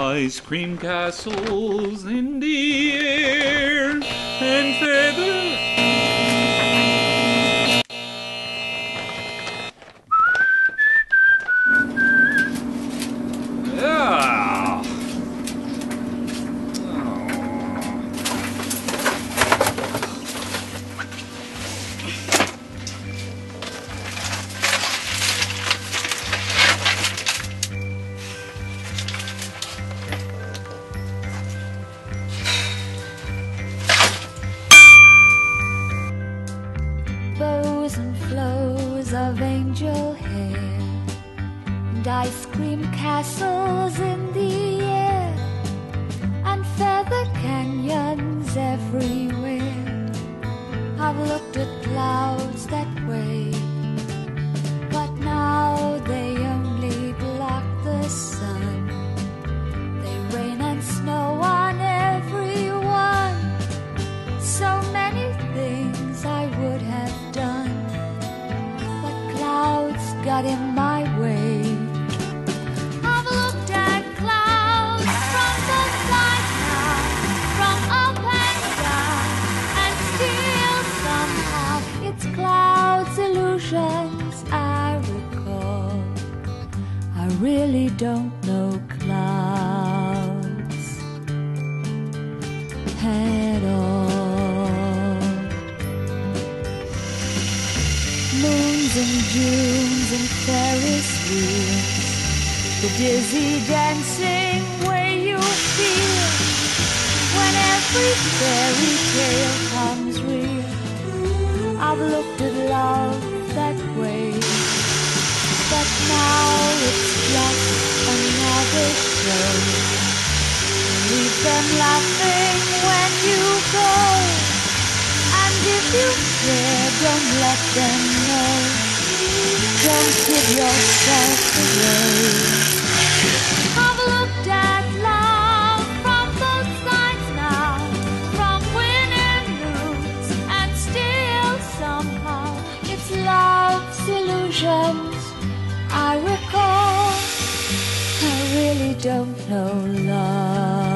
ice cream castles in the air and feathers. Yeah. Bows and flows of angel hair and ice cream castles in the air and feather canyons everywhere. I've looked at clouds that way, but now they only block the sun. They rain and snow on everyone. So many things I would have done, but clouds got in my way. I've looked at clouds from both sides now, from up and down, and still somehow it's clouds' illusions I recall. I really don't know clouds at all. Moons and Junes and Ferris wheels, the dizzy dancing way you feel when every fairy tale comes real. I've looked at love that way, but now it's just another show. Leave them laughing when you go, and if you care, don't let them know. Don't give yourself away. I've looked at love from both sides now, from win and lose, and still somehow it's love's illusions I recall. I really don't know love.